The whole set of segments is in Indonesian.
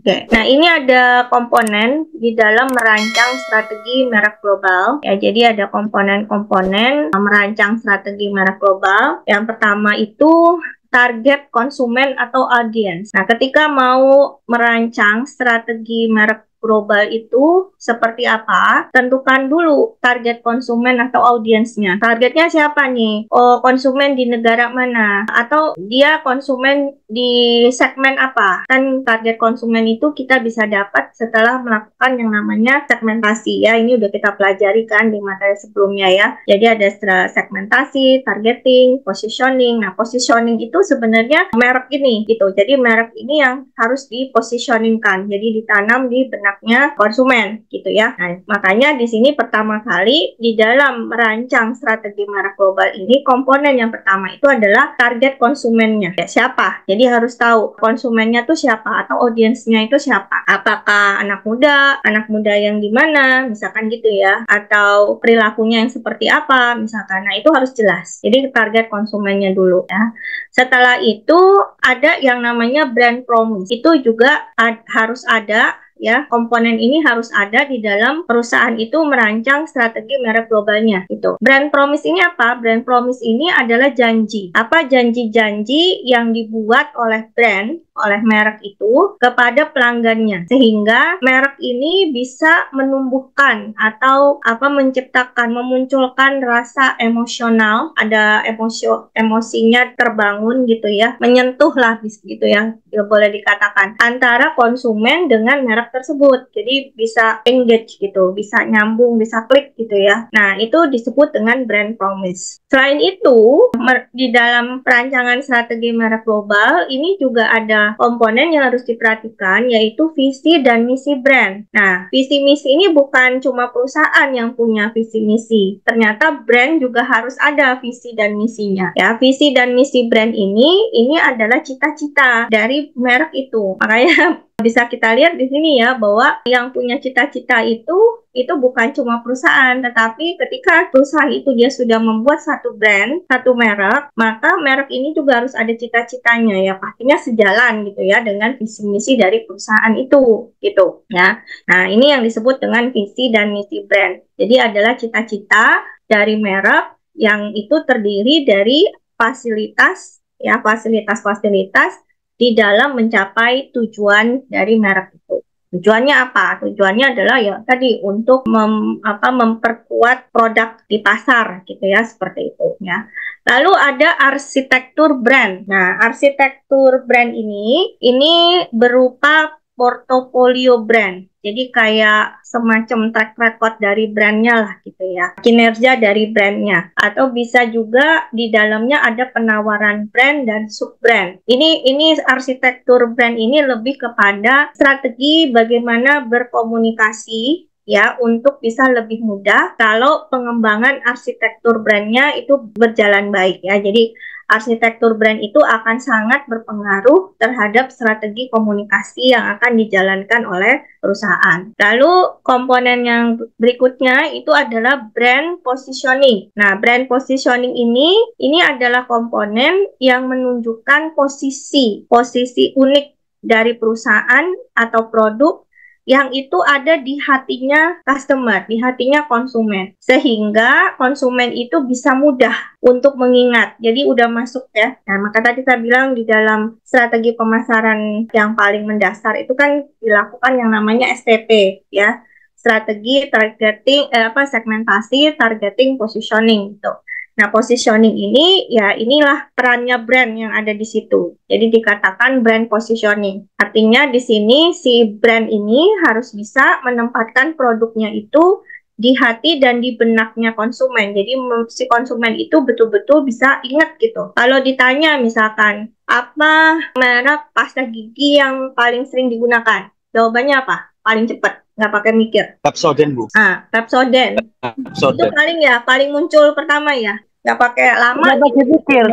Oke, nah ini ada komponen di dalam merancang strategi merek global. Ya, jadi ada komponen-komponen merancang strategi merek global. Yang pertama itu target konsumen atau audience. Nah, ketika mau merancang strategi merek global itu seperti apa, tentukan dulu target konsumen atau audiensnya. Targetnya siapa nih? Oh, konsumen di negara mana? Atau dia konsumen di segmen apa? Kan target konsumen itu kita bisa dapat setelah melakukan yang namanya segmentasi ya. Ini udah kita pelajari kan di materi sebelumnya ya. Jadi ada segmentasi, targeting, positioning. Nah, positioning itu sebenarnya merek ini gitu. Jadi merek ini yang harus dipositioningkan. Jadi ditanam di benaknya konsumen gitu ya. Nah, makanya di sini pertama kali di dalam merancang strategi merek global ini komponen yang pertama itu adalah target konsumennya. Ya, siapa? Jadi harus tahu konsumennya tuh siapa atau audiensnya itu siapa. Apakah anak muda yang di mana, misalkan gitu ya, atau perilakunya yang seperti apa, misalkan. Nah, itu harus jelas. Jadi target konsumennya dulu ya. Setelah itu ada yang namanya brand promise. Itu juga harus ada ya, komponen ini harus ada di dalam perusahaan itu merancang strategi merek globalnya gitu. Brand promise ini apa? Brand promise ini adalah janji. Apa janji-janji yang dibuat oleh brand, oleh merek itu kepada pelanggannya sehingga merek ini bisa menumbuhkan atau menciptakan, memunculkan rasa emosional, ada emosinya terbangun gitu ya, menyentuh lah gitu ya, boleh dikatakan antara konsumen dengan merek tersebut. Jadi bisa engage gitu, bisa nyambung, bisa klik gitu ya. Nah, itu disebut dengan brand promise. Selain itu, di dalam perancangan strategi merek global ini juga ada komponen yang harus diperhatikan, yaitu visi dan misi brand. Nah, visi misi ini bukan cuma perusahaan yang punya visi misi. Ternyata brand juga harus ada visi dan misinya. Ya, visi dan misi brand ini adalah cita-cita dari merek itu. Makanya bisa kita lihat di sini ya bahwa yang punya cita-cita itu bukan cuma perusahaan, tetapi ketika perusahaan itu dia sudah membuat satu brand, satu merek, maka merek ini juga harus ada cita-citanya ya, pastinya sejalan gitu ya dengan visi misi dari perusahaan itu gitu ya. Nah, ini yang disebut dengan visi dan misi brand. Jadi adalah cita-cita dari merek yang itu terdiri dari fasilitas ya, fasilitas di dalam mencapai tujuan dari merek itu. Tujuannya apa? Tujuannya adalah ya tadi untuk memperkuat produk di pasar gitu ya, seperti itu ya. Lalu ada arsitektur brand. Nah, arsitektur brand ini berupa portofolio brand. Jadi kayak semacam track record dari brandnya lah gitu ya, kinerja dari brandnya. Atau bisa juga di dalamnya ada penawaran brand dan sub brand. Ini arsitektur brand ini lebih kepada strategi bagaimana berkomunikasi ya untuk bisa lebih mudah kalau pengembangan arsitektur brandnya itu berjalan baik ya. Jadi arsitektur brand itu akan sangat berpengaruh terhadap strategi komunikasi yang akan dijalankan oleh perusahaan. Lalu komponen yang berikutnya itu adalah brand positioning. Nah, brand positioning ini adalah komponen yang menunjukkan posisi unik dari perusahaan atau produk yang itu ada di hatinya customer, di hatinya konsumen. Sehingga konsumen itu bisa mudah untuk mengingat. Jadi udah masuk ya. Nah, maka tadi saya bilang di dalam strategi pemasaran yang paling mendasar itu kan dilakukan yang namanya STP ya. Strategi targeting segmentasi, targeting, positioning gitu. Nah, positioning ini ya inilah perannya brand yang ada di situ. Jadi dikatakan brand positioning. Artinya di sini si brand ini harus bisa menempatkan produknya itu di hati dan di benaknya konsumen. Jadi si konsumen itu betul-betul bisa ingat gitu. Kalau ditanya misalkan, apa merek pasta gigi yang paling sering digunakan? Jawabannya apa? Paling cepat, nggak pakai mikir. Pepsodent, Bu. Pepsodent. Itu paling muncul pertama ya. Nggak pakai lama. Nggak pakai mikir.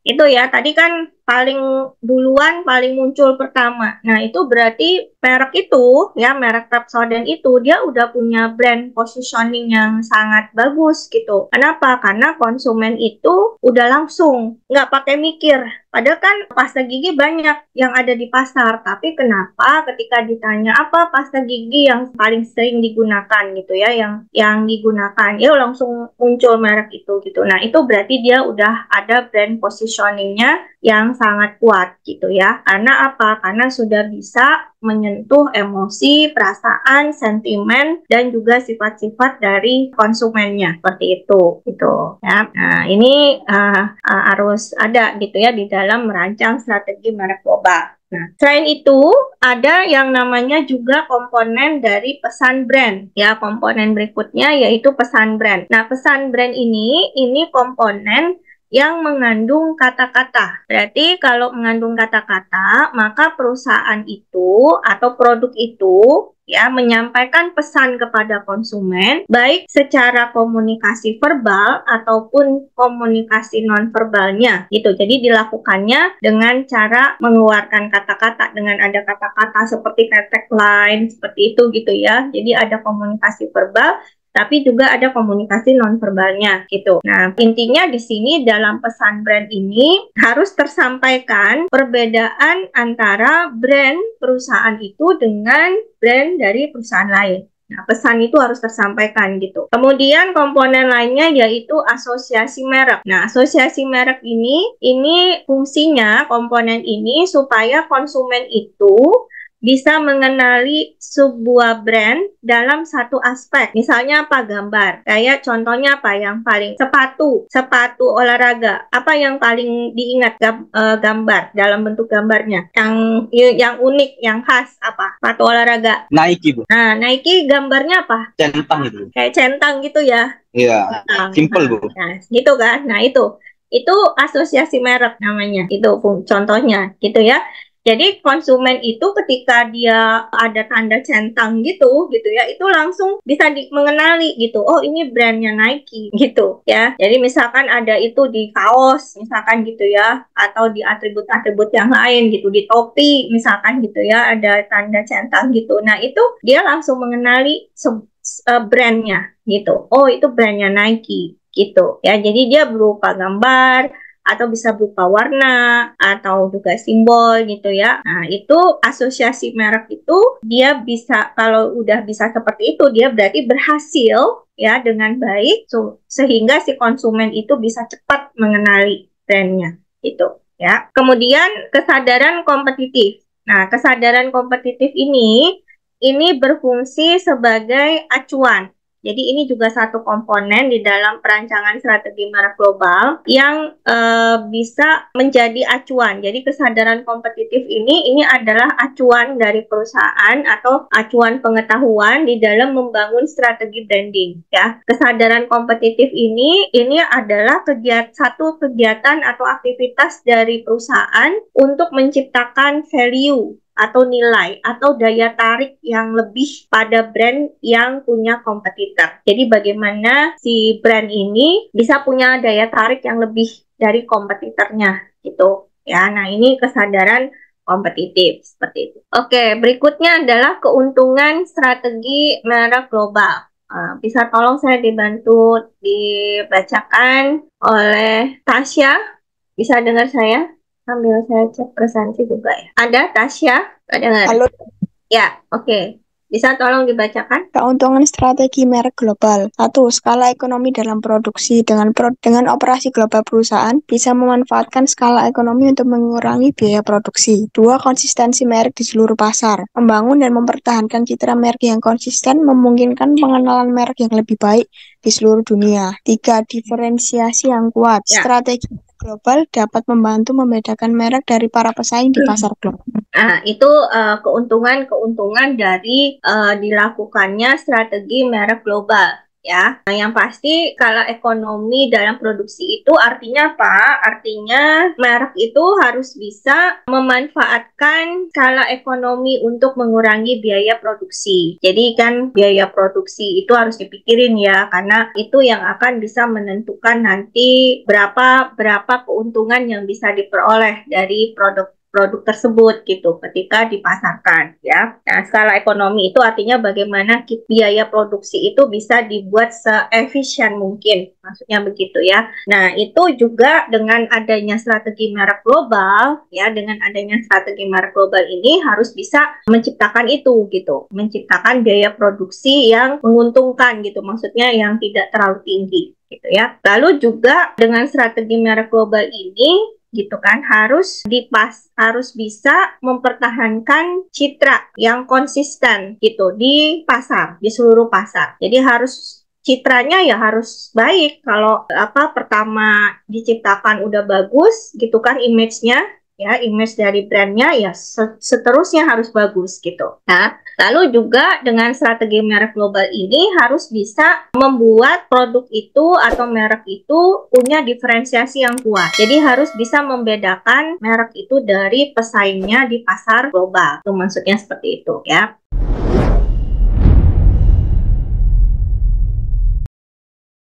Itu ya, tadi kan paling duluan, paling muncul pertama. Nah, itu berarti merek itu, ya merek Pepsodent itu, dia udah punya brand positioning yang sangat bagus gitu. Kenapa? Karena konsumen itu udah langsung, nggak pakai mikir. Padahal kan pasta gigi banyak yang ada di pasar, tapi kenapa ketika ditanya apa pasta gigi yang paling sering digunakan gitu ya, yang digunakan, ya langsung muncul merek itu gitu. Nah, itu berarti dia udah ada brand positioningnya yang sangat kuat gitu ya. Karena apa? Karena sudah bisa menyentuh emosi, perasaan, sentimen, dan juga sifat-sifat dari konsumennya seperti itu gitu ya. Nah, ini harus ada gitu ya di dalam merancang strategi merek global. Nah, selain itu ada yang namanya juga komponen dari pesan brand ya. Komponen berikutnya yaitu pesan brand. Nah, pesan brand ini komponen yang mengandung kata-kata. Berarti kalau mengandung kata-kata, maka perusahaan itu atau produk itu ya menyampaikan pesan kepada konsumen baik secara komunikasi verbal ataupun komunikasi non-verbalnya gitu. Jadi dilakukannya dengan cara mengeluarkan kata-kata, dengan ada kata-kata seperti tagline seperti itu gitu ya. Jadi ada komunikasi verbal tapi juga ada komunikasi nonverbalnya gitu. Nah, intinya di sini dalam pesan brand ini harus tersampaikan perbedaan antara brand perusahaan itu dengan brand dari perusahaan lain. Nah, pesan itu harus tersampaikan gitu. Kemudian komponen lainnya yaitu asosiasi merek. Nah, asosiasi merek ini fungsinya komponen ini supaya konsumen itu bisa mengenali sebuah brand dalam satu aspek. Misalnya apa? Gambar. Kayak contohnya apa yang paling sepatu olahraga. Apa yang paling diingat gambar dalam bentuk gambarnya? Yang unik, yang khas apa? Sepatu olahraga. Nike, Bu. Nah, Nike gambarnya apa? Centang gitu. Kayak centang gitu ya. Iya, simple, Bu. Nah, gitu kan. Nah, itu asosiasi merek namanya. Itu contohnya gitu ya. Jadi konsumen itu ketika dia ada tanda centang gitu ya, itu langsung bisa mengenali gitu. Oh, ini brandnya Nike gitu ya. Jadi misalkan ada itu di kaos misalkan gitu ya, atau di atribut-atribut yang lain gitu, di topi misalkan gitu ya, ada tanda centang gitu. Nah, itu dia langsung mengenali brandnya gitu. Oh, itu brandnya Nike gitu ya. Jadi dia berupa gambar atau bisa berupa warna atau juga simbol gitu ya. Nah, itu asosiasi merek itu dia bisa, kalau udah bisa seperti itu, dia berarti berhasil ya dengan baik sehingga si konsumen itu bisa cepat mengenali brandnya gitu ya. Kemudian kesadaran kompetitif. Nah, kesadaran kompetitif ini berfungsi sebagai acuan. Jadi ini juga satu komponen di dalam perancangan strategi merek global yang bisa menjadi acuan. Jadi kesadaran kompetitif ini adalah acuan dari perusahaan atau acuan pengetahuan di dalam membangun strategi branding. Ya, kesadaran kompetitif ini adalah satu kegiatan atau aktivitas dari perusahaan untuk menciptakan value atau nilai atau daya tarik yang lebih pada brand yang punya kompetitor. Jadi bagaimana si brand ini bisa punya daya tarik yang lebih dari kompetitornya gitu ya. Nah, ini kesadaran kompetitif seperti itu. Oke, berikutnya adalah keuntungan strategi merek global. Bisa tolong saya dibantu dibacakan oleh Tasya? Bisa dengar saya? Sambil saya cek presentasi juga ya. Ada Tasya? Dengar? Halo. Ya, oke. Bisa tolong dibacakan? Keuntungan strategi merek global. 1. Skala ekonomi dalam produksi. Dengan operasi global perusahaan, bisa memanfaatkan skala ekonomi untuk mengurangi biaya produksi. 2. Konsistensi merek di seluruh pasar. Membangun dan mempertahankan citra merek yang konsisten memungkinkan pengenalan merek yang lebih baik di seluruh dunia. 3. Diferensiasi yang kuat. Ya. Strategi global dapat membantu membedakan merek dari para pesaing di pasar global. Nah, itu keuntungan-keuntungan dari dilakukannya strategi merek global. ya. Nah, yang pasti skala ekonomi dalam produksi itu artinya apa? Artinya merek itu harus bisa memanfaatkan skala ekonomi untuk mengurangi biaya produksi. Jadi kan biaya produksi itu harus dipikirin ya, karena itu yang akan bisa menentukan nanti berapa keuntungan yang bisa diperoleh dari produk tersebut gitu ketika dipasarkan ya. Nah, skala ekonomi itu artinya bagaimana biaya produksi itu bisa dibuat seefisien mungkin, maksudnya begitu ya. Nah, itu juga dengan adanya strategi merek global ya, dengan adanya strategi merek global ini harus bisa menciptakan itu gitu, menciptakan biaya produksi yang menguntungkan gitu, maksudnya yang tidak terlalu tinggi gitu ya. Lalu juga dengan strategi merek global ini gitu kan harus bisa mempertahankan citra yang konsisten gitu di pasar, di seluruh pasar. Jadi harus citranya ya harus baik. Kalau pertama diciptakan udah bagus gitu kan image-nya ya, image dari brandnya ya seterusnya harus bagus gitu. Nah, lalu juga dengan strategi merek global ini harus bisa membuat produk itu atau merek itu punya diferensiasi yang kuat. Jadi harus bisa membedakan merek itu dari pesaingnya di pasar global. Itu maksudnya seperti itu ya.